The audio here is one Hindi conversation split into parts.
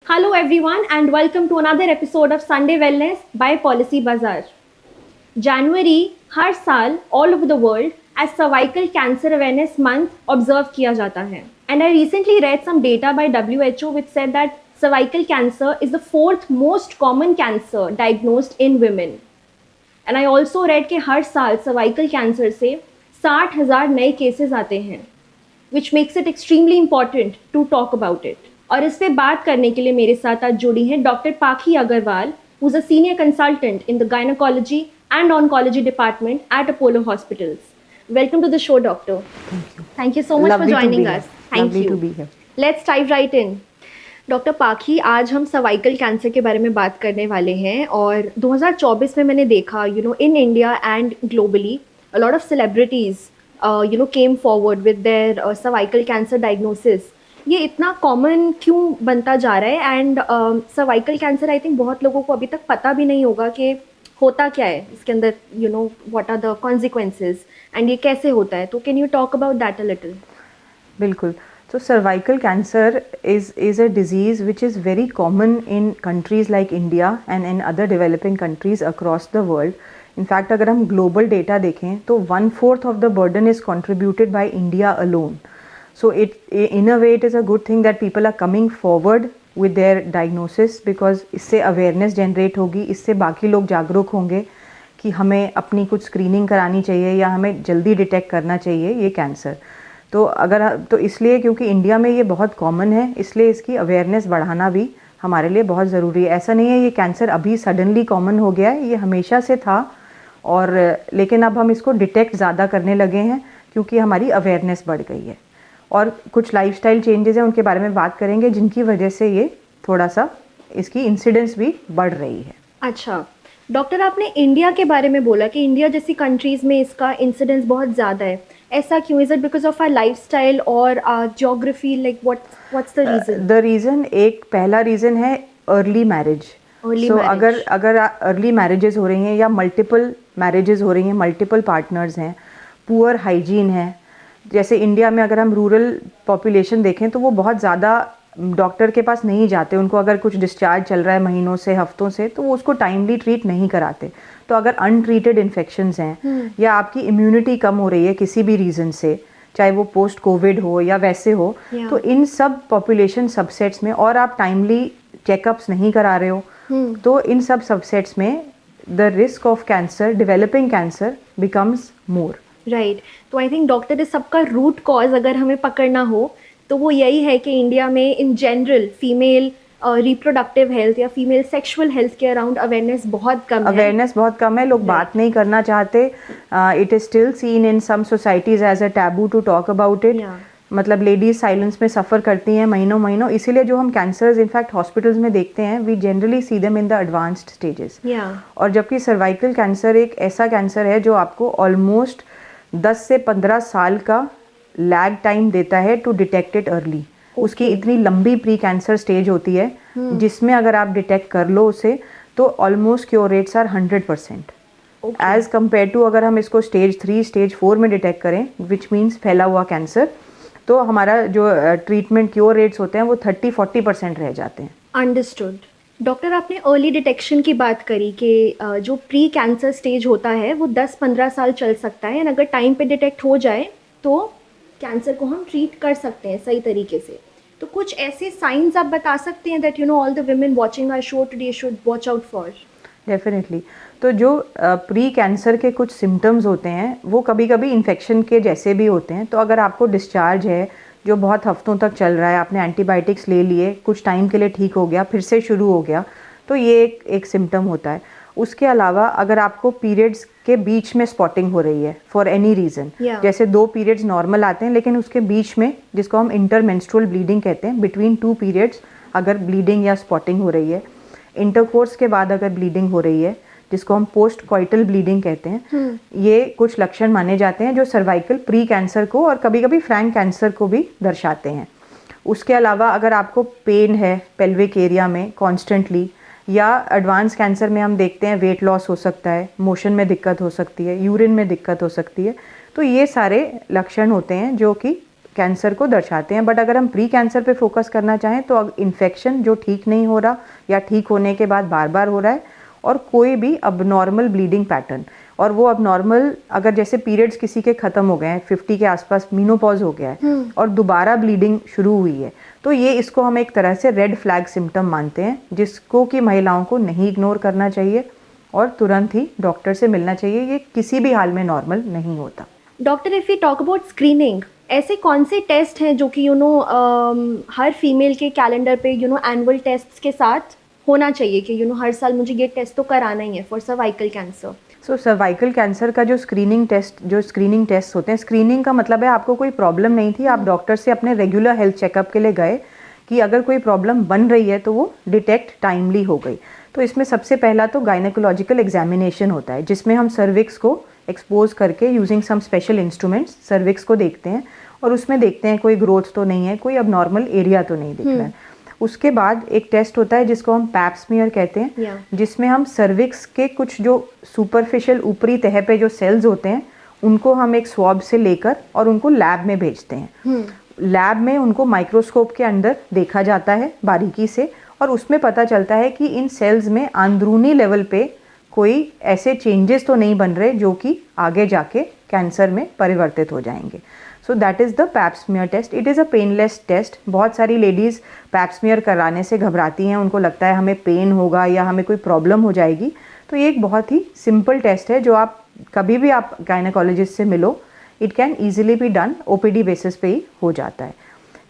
Hello, everyone, and welcome to another episode of Sunday Wellness by Policy Bazaar. जनवरी हर साल all over the world as cervical cancer awareness month observe किया जाता है and I recently read some data by WHO which said that cervical cancer is the fourth most common cancer diagnosed in women and I also read कि हर साल सर्वाइकल कैंसर से 60,000 नए केसेस आते हैं which makes it extremely important to talk about it. और इस पे बात करने के लिए मेरे साथ आज जुड़ी हैं डॉक्टर पाखी Agarwal, who's a senior consultant in the gynecology and oncology department at Apollo Hospitals. Welcome to the show, doctor. Thank you. Thank you so much Lovely for joining us. Thank Lovely you. to be here. Let's dive right in. Doctor पाखी, आज हम सर्वाइकल कैंसर के बारे में बात करने वाले हैं और 2024 में मैंने देखा in India and globally a lot of celebrities came forward with their cervical cancer diagnosis. ये इतना कॉमन क्यों बनता जा रहा है and cervical cancer I think बहुत लोगों को अभी तक पता भी नहीं होगा कि होता क्या है इसके अंदर, what are the consequences and ये कैसे होता है, तो can you talk about that a little? बिल्कुल। So cervical cancer is a disease which is very common in countries like India and in other developing countries across the world. In fact, अगर हम global data देखें तो 1/4 of the burden is contributed by India alone. So in a way it is a good thing that people are coming forward with their diagnosis because इससे awareness generate होगी, इससे बाकी लोग जागरूक होंगे कि हमें अपनी कुछ स्क्रीनिंग करानी चाहिए या हमें जल्दी डिटेक्ट करना चाहिए ये कैंसर। तो इसलिए क्योंकि इंडिया में ये बहुत कॉमन है, इसलिए इसकी अवेयरनेस बढ़ाना भी हमारे लिए बहुत ज़रूरी है। ऐसा नहीं है ये कैंसर अभी सडनली कॉमन हो गया है, ये हमेशा से था और लेकिन अब हम इसको डिटेक्ट ज़्यादा करने लगे हैं क्योंकि हमारी अवेयरनेस बढ़ गई है और कुछ लाइफस्टाइल चेंजेस हैं उनके बारे में बात करेंगे जिनकी वजह से ये थोड़ा सा इसकी इंसिडेंस भी बढ़ रही है। अच्छा डॉक्टर, आपने इंडिया के बारे में बोला कि इंडिया जैसी कंट्रीज़ में इसका इंसिडेंस बहुत ज़्यादा है, ऐसा क्यों? Is it because of our lifestyle और geography, like what's the reason? The reason, एक पहला रीज़न है अर्ली मैरिज। अगर अर्ली मैरिजेस हो रही हैं या मल्टीपल मैरिजेस हो रही हैं, मल्टीपल पार्टनर्स हैं, पुअर हाइजीन है। जैसे इंडिया में अगर हम रूरल पॉपुलेशन देखें तो वो बहुत ज़्यादा डॉक्टर के पास नहीं जाते, उनको अगर कुछ डिस्चार्ज चल रहा है महीनों से हफ्तों से तो वो उसको टाइमली ट्रीट नहीं कराते। तो अगर अनट्रीटेड इन्फेक्शंस हैं या आपकी इम्यूनिटी कम हो रही है किसी भी रीज़न से, चाहे वो पोस्ट कोविड हो या वैसे हो, तो इन सब पॉपुलेशन सबसेट्स में और आप टाइमली चेकअप्स नहीं करा रहे हो तो इन सब सबसेट्स में the risk of cancer, developing cancer becomes more. Right. तो आई थिंक डॉक्टर, इस सबका रूट कॉज अगर हमें पकड़ना हो तो वो यही है कि इंडिया में in general female reproductive health या फीमेल सेक्सुअल हेल्थ के अराउंड अवेयरनेस बहुत कम है। लोग बात नहीं करना चाहते। It is still seen in some societies as a taboo to talk about it. मतलब लेडीज साइलेंस में सफ़र करती हैं महीनों। इसीलिए जो हम कैंसर्स इनफैक्ट हॉस्पिटल्स में देखते हैं, we generally see them in the advanced stages. और जबकि सर्वाइकल कैंसर एक ऐसा कैंसर है जो आपको ऑलमोस्ट 10 से 15 साल का लैग टाइम देता है टू डिटेक्ट इट अर्ली। उसकी इतनी लंबी प्री कैंसर स्टेज होती है जिसमें अगर आप डिटेक्ट कर लो उसे तो almost cure rates are 100% as compare to अगर हम इसको स्टेज 3 स्टेज 4 में डिटेक्ट करें, विच मीन्स फैला हुआ कैंसर, तो हमारा जो ट्रीटमेंट क्योर रेट्स होते हैं वो 30-40% रह जाते हैं। अंडरस्टूड। डॉक्टर, आपने अर्ली डिटेक्शन की बात करी कि जो प्री कैंसर स्टेज होता है वो 10-15 साल चल सकता है एंड अगर टाइम पे डिटेक्ट हो जाए तो कैंसर को हम ट्रीट कर सकते हैं सही तरीके से। तो कुछ ऐसे साइंस आप बता सकते हैं that all the women watching our show today should watch out for? Definitely. तो जो प्री कैंसर के कुछ सिम्टम्स होते हैं वो कभी कभी इन्फेक्शन के जैसे भी होते हैं। तो अगर आपको डिस्चार्ज है जो बहुत हफ्तों तक चल रहा है, आपने एंटीबायोटिक्स ले लिए, कुछ टाइम के लिए ठीक हो गया, फिर से शुरू हो गया, तो ये एक सिम्टम होता है। उसके अलावा अगर आपको पीरियड्स के बीच में स्पॉटिंग हो रही है फॉर एनी रीज़न, जैसे 2 पीरियड्स नॉर्मल आते हैं लेकिन उसके बीच में, जिसको हम इंटरमेंस्ट्रुअल ब्लीडिंग कहते हैं, बिटवीन 2 पीरियड्स अगर ब्लीडिंग या स्पॉटिंग हो रही है, इंटरकोर्स के बाद अगर ब्लीडिंग हो रही है जिसको हम पोस्ट कॉइटल ब्लीडिंग कहते हैं, ये कुछ लक्षण माने जाते हैं जो सर्वाइकल प्री कैंसर को और कभी कभी फ्रैंक कैंसर को भी दर्शाते हैं। उसके अलावा अगर आपको पेन है पेल्विक एरिया में कॉन्स्टेंटली, या एडवांस कैंसर में हम देखते हैं वेट लॉस हो सकता है, मोशन में दिक्कत हो सकती है, यूरिन में दिक्कत हो सकती है, तो ये सारे लक्षण होते हैं जो कि कैंसर को दर्शाते हैं। बट अगर हम प्री कैंसर पे फोकस करना चाहें तो इन्फेक्शन जो ठीक नहीं हो रहा या ठीक होने के बाद बार बार हो रहा है, और कोई भी अबनॉर्मल ब्लीडिंग पैटर्न, और वो अबनॉर्मल अगर जैसे पीरियड्स किसी के ख़त्म हो गए हैं, 50 के आसपास मीनोपॉज हो गया है और दोबारा ब्लीडिंग शुरू हुई है, तो ये इसको हम एक तरह से रेड फ्लैग सिम्टम मानते हैं, जिसको कि महिलाओं को नहीं इग्नोर करना चाहिए और तुरंत ही डॉक्टर से मिलना चाहिए। ये किसी भी हाल में नॉर्मल नहीं होता। Doctor, if you talk about screening, ऐसे कौन से टेस्ट हैं जो कि हर फीमेल के कैलेंडर पे एनुअल टेस्ट के साथ होना चाहिए कि हर साल मुझे ये टेस्ट तो कराना ही है for cervical cancer? So cervical cancer का जो स्क्रीनिंग टेस्ट होते हैं, स्क्रीनिंग का मतलब है आपको कोई प्रॉब्लम नहीं थी, आप डॉक्टर से अपने रेगुलर हेल्थ चेकअप के लिए गए कि अगर कोई प्रॉब्लम बन रही है तो वो डिटेक्ट टाइमली हो गई। तो इसमें सबसे पहला तो गायनेकोलॉजिकल एग्जामिनेशन होता है, जिसमें हम सर्विक्स को एक्सपोज करके using some special instruments cervix को देखते हैं और उसमें देखते हैं कोई ग्रोथ तो नहीं है, कोई अबनॉर्मल एरिया तो नहीं दिख रहा है। उसके बाद एक टेस्ट होता है जिसको हम पैप स्मीयर कहते हैं, जिसमें हम सर्विक्स के कुछ जो सुपरफिशियल ऊपरी तह पे जो सेल्स होते हैं उनको हम एक स्वॉब से लेकर और उनको लैब में भेजते हैं। लैब में उनको माइक्रोस्कोप के अंदर देखा जाता है बारीकी से, और उसमें पता चलता है कि इन सेल्स में अंदरूनी लेवल पे कोई ऐसे चेंजेस तो नहीं बन रहे जो कि आगे जाके कैंसर में परिवर्तित हो जाएंगे। So that is the pap smear test. It is a painless test. बहुत सारी लेडीज़ पैप स्मीयर कराने से घबराती हैं, उनको लगता है हमें पेन होगा या हमें कोई प्रॉब्लम हो जाएगी। तो ये एक बहुत ही सिंपल टेस्ट है जो आप कभी भी आप गायनेकोलॉजिस्ट से मिलो, it can easily be done, OPD basis पे ही हो जाता है।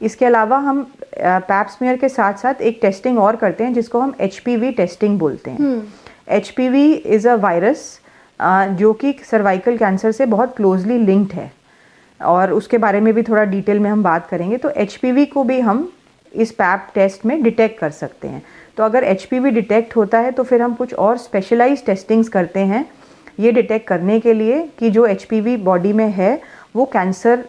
इसके अलावा हम पैप स्मीयर के साथ साथ एक टेस्टिंग और करते हैं जिसको हम HPV टेस्टिंग बोलते हैं। HPV इज़ अ वायरस जो कि सर्वाइकल कैंसर से बहुत क्लोजली लिंक्ड है, और उसके बारे में भी थोड़ा डिटेल में हम बात करेंगे। तो HPV को भी हम इस पैप टेस्ट में डिटेक्ट कर सकते हैं। तो अगर HPV डिटेक्ट होता है तो फिर हम कुछ और स्पेशलाइज टेस्टिंग्स करते हैं ये डिटेक्ट करने के लिए कि जो HPV बॉडी में है वो कैंसर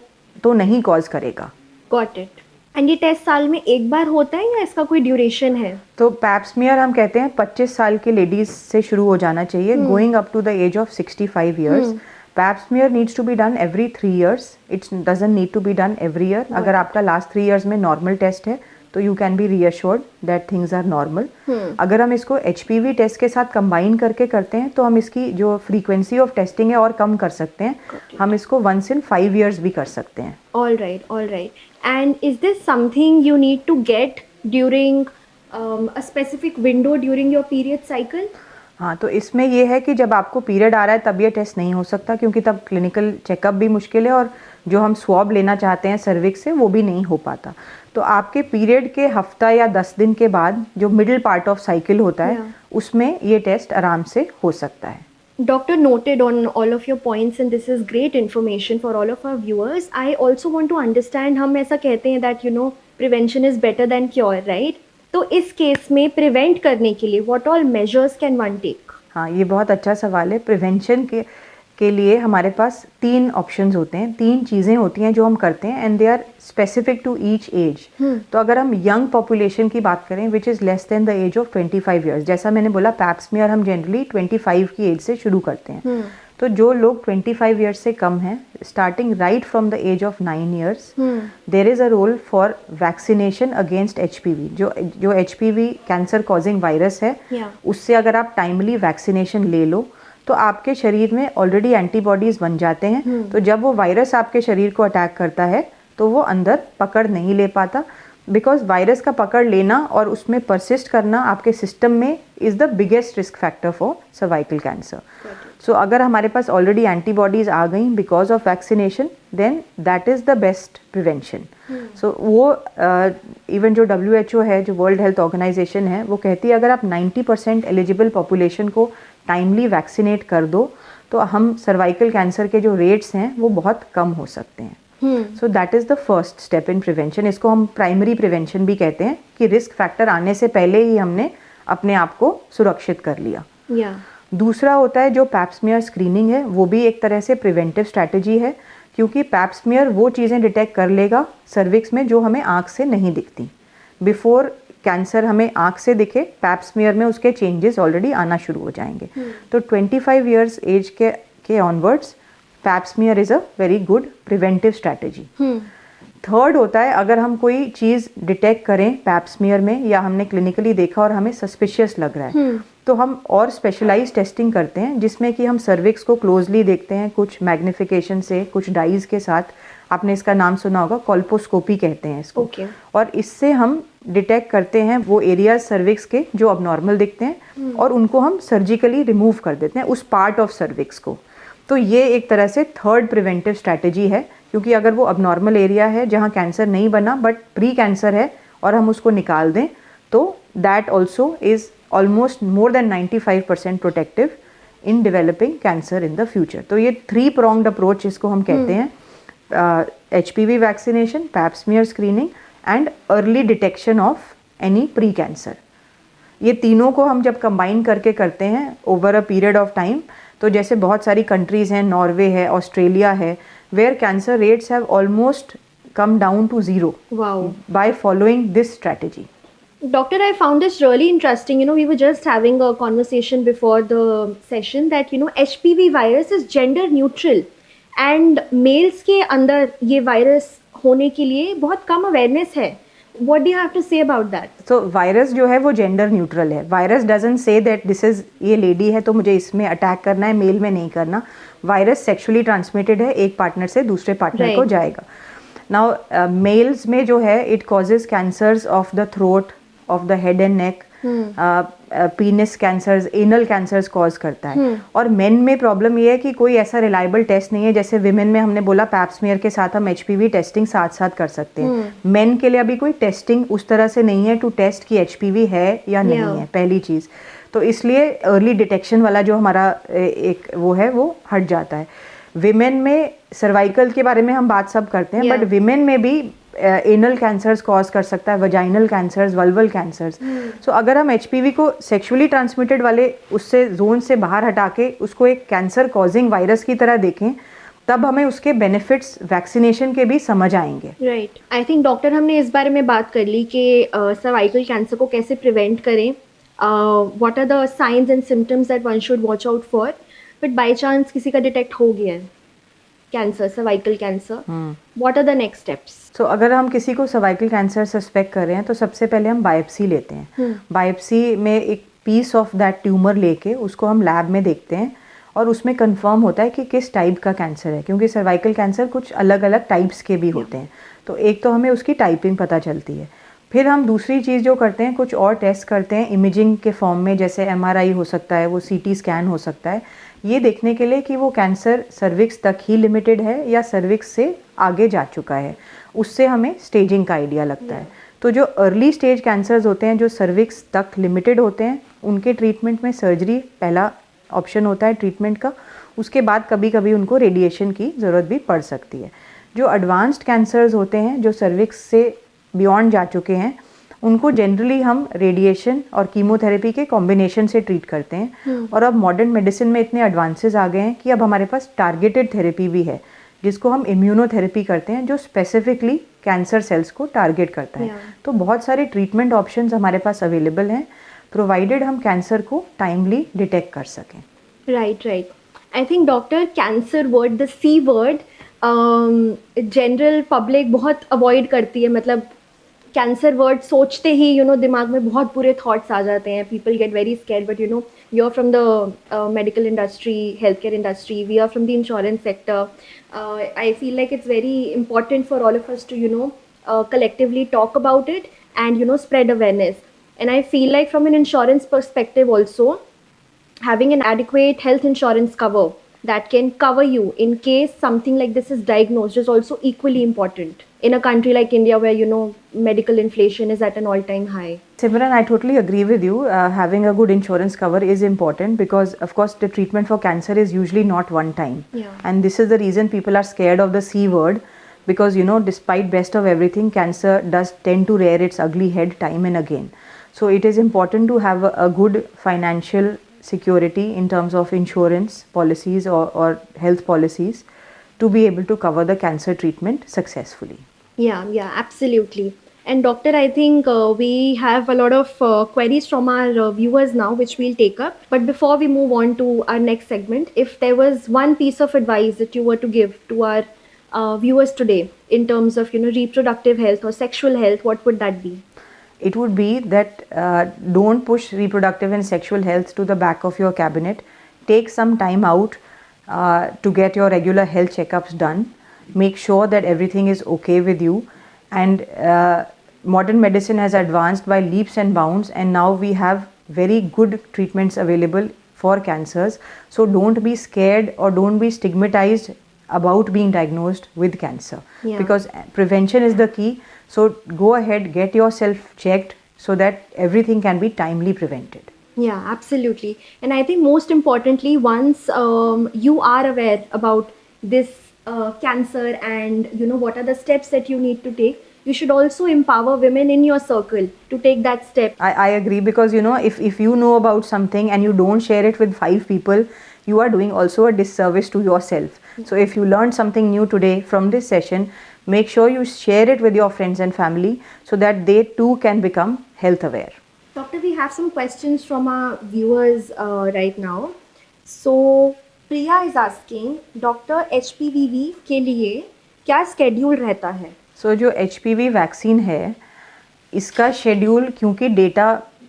तो नहीं कॉज करेगा। Got it. एंड ये टेस्ट साल में एक बार होता है या इसका कोई ड्यूरेशन है? तो पैप स्मीयर हम कहते हैं 25 साल के लेडीज से शुरू हो जाना चाहिए, going up to the age of 65 years. Pap smear needs to be done every 3 years, it's doesn't need to be done every year. अगर आपका लास्ट 3 years में नॉर्मल टेस्ट है तो you can be reassured that things are normal. अगर हम इसको HPV टेस्ट के साथ कंबाइन करके करते हैं तो हम इसकी जो फ्रीक्वेंसी ऑफ टेस्टिंग है और कम कर सकते हैं। हम इसको once in 5 years भी कर सकते हैं। All right. And is this something you need to get during a specific window during your period cycle? हाँ, तो इसमें ये है कि जब आपको पीरियड आ रहा है तब ये टेस्ट नहीं हो सकता, क्योंकि तब क्लिनिकल चेकअप भी मुश्किल है और जो हम स्वॉब लेना चाहते हैं सर्विक्स से वो भी नहीं हो पाता। तो आपके पीरियड के हफ्ता या 10 दिन के बाद जो मिडिल पार्ट ऑफ साइकिल होता है उसमें ये टेस्ट आराम से हो सकता है। Doctor, noted on all of your points and this is great information for all of our viewers. I also want to understand, हम ऐसा कहते हैं that prevention is better than cure, right? तो इस केस में प्रिवेंट करने के लिए what all measures can one take? हाँ, ये बहुत अच्छा सवाल है। प्रिवेंशन के लिए हमारे पास 3 ऑप्शंस होते हैं, 3 चीज़ें होती हैं जो हम करते हैं and they are specific to each age. तो अगर हम यंग पॉपुलेशन की बात करें which is less than the age of 25 years, जैसा मैंने बोला पैप स्मीयर हम जनरली 25 की एज से शुरू करते हैं। तो जो लोग 25 ईयर्स से कम हैं, starting right from the age of 9 years, there is a role for vaccination against HPV। जो HPV कैंसर कॉजिंग वायरस है, उससे अगर आप टाइमली वैक्सीनेशन ले लो तो आपके शरीर में ऑलरेडी एंटीबॉडीज़ बन जाते हैं। तो जब वो वायरस आपके शरीर को अटैक करता है तो वो अंदर पकड़ नहीं ले पाता, बिकॉज वायरस का पकड़ लेना और उसमें परसिस्ट करना आपके सिस्टम में is the biggest risk factor for cervical cancer. So अगर हमारे पास ऑलरेडी एंटीबॉडीज़ आ गई because of vaccination, then that is the best prevention. So वो इवन जो WHO है, जो वर्ल्ड हेल्थ ऑर्गेनाइजेशन है, वो कहती है अगर आप 90% एलिजिबल पॉपुलेशन को टाइमली वैक्सीनेट कर दो तो हम सर्वाइकल कैंसर के जो रेट्स हैं वो बहुत कम हो सकते हैं। सो that is the first step in prevention. इसको हम प्राइमरी प्रिवेंशन भी कहते हैं कि रिस्क फैक्टर आने से पहले ही हमने अपने आप को सुरक्षित कर लिया। दूसरा होता है जो पैप स्मीयर स्क्रीनिंग है, वो भी एक तरह से प्रिवेंटिव स्ट्रैटेजी है, क्योंकि पैप स्मीयर वो चीज़ें डिटेक्ट कर लेगा सर्विक्स में जो हमें आँख से नहीं दिखती। बिफोर कैंसर हमें आँख से दिखे, पैप स्मीयर में उसके चेंजेस ऑलरेडी आना शुरू हो जाएंगे। तो 25 ईयर्स एज के onwards pap smear is a very good preventive strategy. Third होता है अगर हम कोई चीज़ डिटेक्ट करें पैप्समियर में या हमने क्लिनिकली देखा और हमें सस्पिशियस लग रहा है तो हम और स्पेशलाइज टेस्टिंग करते हैं जिसमें कि हम सर्विक्स को क्लोजली देखते हैं कुछ मैग्निफिकेशन से, कुछ डाइज के साथ। आपने इसका नाम सुना होगा, कॉल्पोस्कोपी कहते हैं इसको। और इससे हम डिटेक्ट करते हैं वो एरियाज सर्विक्स के जो अबनॉर्मल दिखते हैं और उनको हम सर्जिकली रिमूव कर देते हैं उस पार्ट ऑफ सर्विक्स को। तो ये एक तरह से थर्ड प्रिवेंटिव स्ट्रैटेजी है, क्योंकि अगर वो अबनॉर्मल एरिया है जहाँ कैंसर नहीं बना बट प्री कैंसर है और हम उसको निकाल दें तो that also is almost more than 95% protective in developing cancer in the future. तो ये 3 pronged अप्रोच इसको हम कहते हैं, HPV vaccination, Pap smear screening and early detection of any pre cancer. ये तीनों को हम जब कंबाइन करके करते हैं over a period of time, तो जैसे बहुत सारी कंट्रीज़ हैं, नॉर्वे है, ऑस्ट्रेलिया है, where cancer rates have almost come down to zero. Wow. By following this strategy. Doctor, I found this really interesting. We were just having a conversation before the session that, HPV virus is gender neutral and males के अंदर ये virus होने के लिए बहुत कम awareness है. What do you have to say about that? So virus जो है वो gender neutral है. Virus doesn't say that this is ये lady है तो मुझे इसमें attack करना है, male में नहीं करना. Virus sexually transmitted है, एक partner से दूसरे partner को जाएगा. Now males में जो है it causes cancers of the throat, of the head and neck, penis cancers, anal cancers cause करता है। और men में प्रॉब्लम ये है कि कोई ऐसा रिलायबल टेस्ट नहीं है, जैसे women में हमने बोला पैप्समियर के साथ हम HPV टेस्टिंग साथ साथ कर सकते हैं। men के लिए अभी कोई टेस्टिंग उस तरह से नहीं है टू टेस्ट कि HPV है या नहीं है, पहली चीज़। तो इसलिए अर्ली डिटेक्शन वाला जो हमारा एक वो है वो हट जाता है। विमेन में सर्वाइकल के बारे में हम बात सब करते हैं, बट विमेन में भी एनल कैंसर्स कॉज कर सकता है, वजाइनल कैंसर्स, वल्वल कैंसर्स। सो अगर हम HPV को सेक्सुअली ट्रांसमिटेड वाले उससे जोन से बाहर हटा के उसको एक कैंसर कॉजिंग वायरस की तरह देखें, तब हमें उसके बेनिफिट्स वैक्सीनेशन के भी समझ आएंगे। राइट, आई थिंक डॉक्टर हमने इस बारे में बात कर ली कि सर्वाइकल कैंसर को कैसे प्रिवेंट करें, what are the science and symptoms that one should watch out for. But by chance किसी का डिटेक्ट हो गया है cancer, cervical cancer, what are the next steps? So अगर हम किसी को सर्वाइकल कैंसर सस्पेक्ट कर रहे हैं तो सबसे पहले हम बायोप्सी लेते हैं। बायोप्सी में एक पीस ऑफ दैट ट्यूमर लेके उसको हम लैब में देखते हैं और उसमें कंफर्म होता है कि किस टाइप का कैंसर है, क्योंकि सर्वाइकल कैंसर कुछ अलग अलग टाइप्स के भी होते हैं। तो एक तो हमें उसकी टाइपिंग पता चलती है। फिर हम दूसरी चीज़ जो करते हैं, कुछ और टेस्ट करते हैं इमेजिंग के फॉर्म में, जैसे MRI हो सकता है, वो CT स्कैन हो सकता है, ये देखने के लिए कि वो कैंसर सर्विक्स तक ही लिमिटेड है या सर्विक्स से आगे जा चुका है। उससे हमें स्टेजिंग का आइडिया लगता है। तो जो अर्ली स्टेज कैंसर्स होते हैं जो सर्विक्स तक लिमिटेड होते हैं, उनके ट्रीटमेंट में सर्जरी पहला ऑप्शन होता है ट्रीटमेंट का। उसके बाद कभी कभी उनको रेडिएशन की ज़रूरत भी पड़ सकती है। जो एडवांस्ड कैंसर्स होते हैं जो सर्विक्स से बियॉन्ड जा चुके हैं, उनको जनरली हम रेडिएशन और कीमोथेरेपी के कॉम्बिनेशन से ट्रीट करते हैं। और अब मॉडर्न मेडिसिन में इतने एडवांसेस आ गए हैं कि अब हमारे पास टारगेटेड थेरेपी भी है, जिसको हम इम्यूनोथेरेपी करते हैं, जो स्पेसिफिकली कैंसर सेल्स को टारगेट करता है। तो बहुत सारे ट्रीटमेंट ऑप्शंस हमारे पास अवेलेबल हैं, प्रोवाइडेड हम कैंसर को टाइमली डिटेक्ट कर सकें। Right right, I think doctor cancer word, the C word general public बहुत अवॉइड करती है। मतलब कैंसर वर्ड सोचते ही दिमाग में बहुत बुरे थॉट्स आ जाते हैं। People get very scared, but you are from the medical industry, health care industry, we are from the insurance sector. I feel like it's very important for all of us to collectively talk about it and spread awareness. And I feel like from an insurance perspective also, having an adequate health insurance cover that can cover you in case something like this is diagnosed is also equally important in a country like India where medical inflation is at an all-time high. Simran, I totally agree with you. Having a good insurance cover is important because, of course, the treatment for cancer is usually not one time. Yeah. And this is the reason people are scared of the C word, because, despite best of everything, cancer does tend to rear its ugly head time and again. So it is important to have a good financial security in terms of insurance policies or health policies to be able to cover the cancer treatment successfully. Yeah, absolutely. And doctor, I think we have a lot of queries from our viewers now, which we'll take up. But before we move on to our next segment, if there was one piece of advice that you were to give to our viewers today, in terms of, reproductive health or sexual health, what would that be? It would be that don't push reproductive and sexual health to the back of your cabinet. Take some time out to get your regular health checkups done. Make sure that everything is okay with you. And modern medicine has advanced by leaps and bounds, and now we have very good treatments available for cancers. So don't be scared or don't be stigmatized about being diagnosed with cancer, Yeah. because prevention is the key. So go ahead, get yourself checked so that everything can be timely prevented. Yeah, absolutely. And I think most importantly, once you are aware about this cancer and what are the steps that you need to take, you should also empower women in your circle to take that step. I agree, because if you know about something and you don't share it with 5 people, you are doing also a disservice to yourself. So if you learned something new today from this session, make sure you share it with your friends and family so that they too can become health aware. Doctor, we have some questions from our viewers right now. So Priya is asking, doctor HPV के लिए क्या स्केड्यूल रहता है? सो जो HPV वैक्सीन है, इसका शेड्यूल, क्योंकि डेटा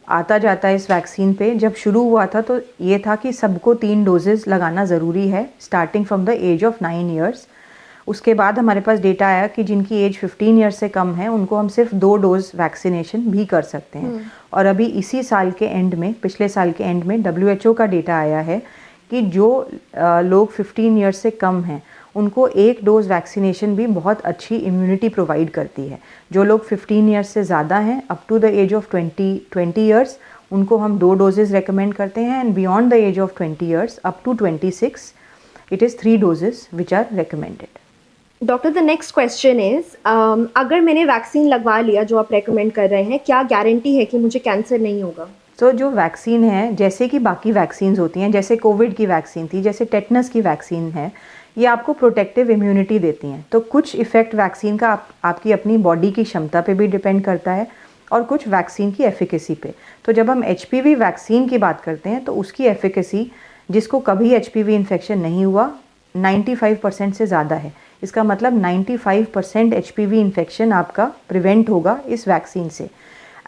आता जाता है इस वैक्सीन पे, जब शुरू हुआ था तो ये था कि सबको 3 डोजेज़ लगाना ज़रूरी है starting from the age of 9 years. उसके बाद हमारे पास डेटा आया कि जिनकी एज 15 ईयर्स से कम है उनको हम सिर्फ 2 डोज वैक्सीनेशन भी कर सकते हैं. और अभी इसी साल के एंड में, पिछले साल के एंड में WHO का डेटा आया है कि जो लोग 15 ईयर्स से कम हैं उनको 1 डोज वैक्सीनेशन भी बहुत अच्छी इम्यूनिटी प्रोवाइड करती है. जो लोग 15 ईयर्स से ज़्यादा हैं, up to the age of 20 years, उनको हम 2 डोजेज़ रेकमेंड करते हैं. And beyond the age of 20 years up to 26, it is 3 doses which are recommended. Doctor, the next question is, अगर मैंने वैक्सीन लगवा लिया जो आप रेकमेंड कर रहे हैं, क्या गारंटी है कि मुझे कैंसर नहीं होगा? तो जो वैक्सीन है, जैसे कि बाकी वैक्सीन होती हैं, जैसे कोविड की वैक्सीन थी, जैसे टेटनस की वैक्सीन है, ये आपको प्रोटेक्टिव इम्यूनिटी देती हैं. तो कुछ इफ़ेक्ट वैक्सीन का आपकी अपनी बॉडी की क्षमता पे भी डिपेंड करता है और कुछ वैक्सीन की एफिकेसी पे. तो जब हम HPV वैक्सीन की बात करते हैं तो उसकी एफिकेसी, जिसको कभी HPV इन्फेक्शन नहीं हुआ, 95% से ज़्यादा है. इसका मतलब 95% HPV इन्फेक्शन आपका प्रिवेंट होगा इस वैक्सीन से.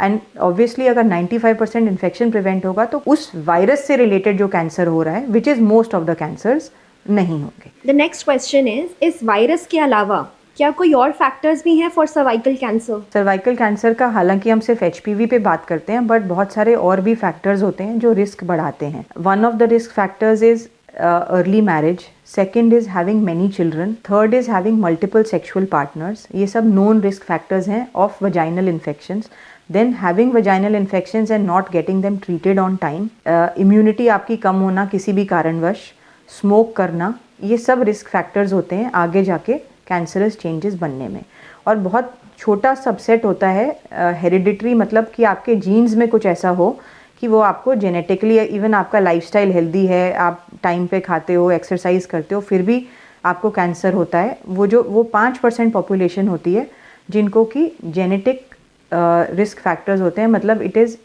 एंड ऑब्वियसली अगर 95% इन्फेक्शन प्रिवेंट होगा तो उस वायरस से रिलेटेड जो कैंसर हो रहा है, which is most of the cancers, नहीं होंगे. द नेक्स्ट क्वेश्चन इज, इस वायरस के अलावा क्या कोई और फैक्टर्स भी हैं for cervical cancer? Cervical cancer का हालांकि हम सिर्फ HPV पे बात करते हैं, बट बहुत सारे और भी फैक्टर्स होते हैं जो रिस्क बढ़ाते हैं. One of the risk factors is early marriage. Second is having many children. Third is having multiple sexual partners. ये सब known risk factors हैं of vaginal infections. Then having vaginal infections and not getting them treated on time. Immunity आपकी कम होना किसी भी कारणवश, smoke करना, ये सब risk factors होते हैं आगे जाके cancerous changes बनने में. और बहुत छोटा सबसेट होता है hereditary, मतलब कि आपके जीन्स में कुछ ऐसा हो कि वो आपको जेनेटिकली, इवन आपका लाइफस्टाइल हेल्दी है, आप टाइम पे खाते हो, एक्सरसाइज करते हो, फिर भी आपको कैंसर होता है. वो 5% पॉपुलेशन होती है जिनको कि जेनेटिक रिस्क फैक्टर्स होते हैं, मतलब इट इज़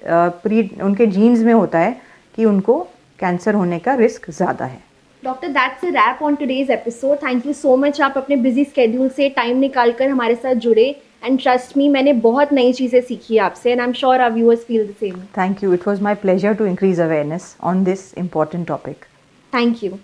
उनके जीन्स में होता है कि उनको कैंसर होने का रिस्क ज़्यादा है. Doctor, that's a wrap on today's episode. Thank you so much, आप अपने बिजी स्केड्यूल से टाइम निकाल कर हमारे साथ जुड़े. एंड ट्रस्ट मी, मैंने बहुत नई चीज़ें सीखी आपसे, and I am sure our viewers feel the same. Thank you. It was my pleasure to increase awareness on this important topic. Thank you.